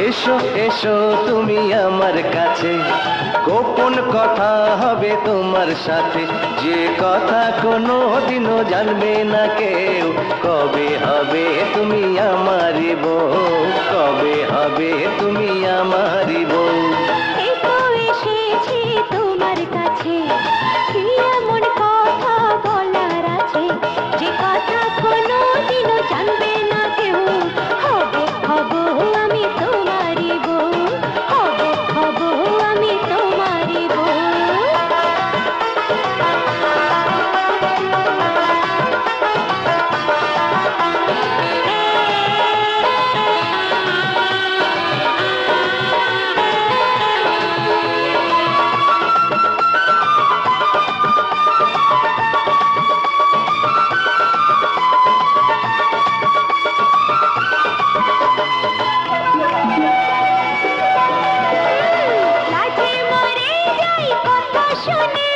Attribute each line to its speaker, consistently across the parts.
Speaker 1: এসো এসো তুমি আমার কাছে, গোপন কথা হবে তোমার সাথে, যে কথা কোনো দিনও জানবে না কেউ। কবে হবে তুমি আমারি বউ, কবে হবে তুমি আমারি বউ।
Speaker 2: এই তো এসেছি তোমার কাছে, কি এমন কথা বলার আছে, যে কথা কোনো দিনও জানবে না কেউ। হব হব আমি তোমারি বউ, হব হব আমি তোমারি বউ। লাজে মরে যাই কথা শুনে,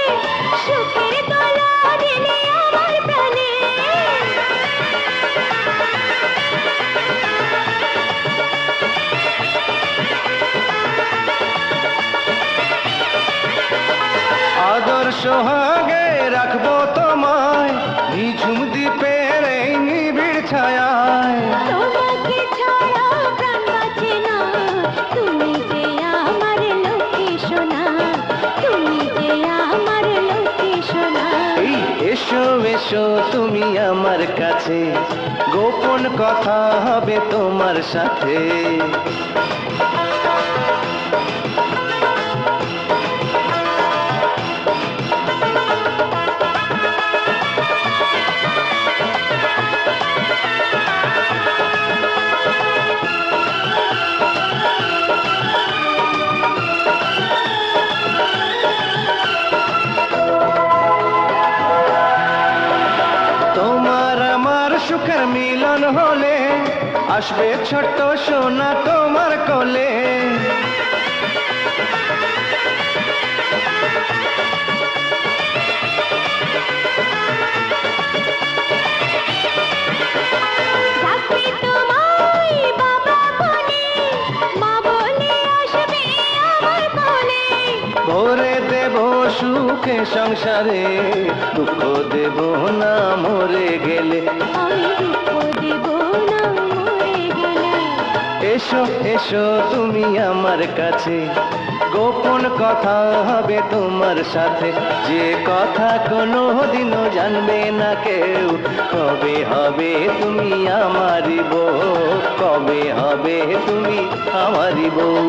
Speaker 2: সুখের দোলা দিলে আমার প্রাণে।
Speaker 1: আদর সোহাগে রাখবো তোমায়, নিঝুম দ্বীপের এই নিবিড় ছায়ায়।
Speaker 2: তোমাকে ছাড়া প্রাণ বাঁচে না, তুমি যে আমার লক্ষ্মী সোনা, তুমি যে আমার লক্ষ্মী সোনা।
Speaker 1: এই এসো এসো তুমি আমার কাছে, গোপন কথা হবে তোমার সাথে। তোমার আমার সুখের মিলন হলে, আসবে ছোট্ট সোনা তোমার কোলে।
Speaker 2: ডাকবে তোমায় বাবা বলে, মা বলে আসবে আমার কোলে।
Speaker 1: ভরে দেব সুখে সংসারে, দুঃখ দেব না মরে গেলে।
Speaker 2: আমি দুঃখ দেব না মরে গেলে।
Speaker 1: এসো এসো তুমি আমার কাছে, গোপন কথা হবে তোমার সাথে, যে কথা কোনো দিনও জানবে না কেউ। কবে হবে তুমি আমারি বউ, কবে হবে তুমি আমারি বউ।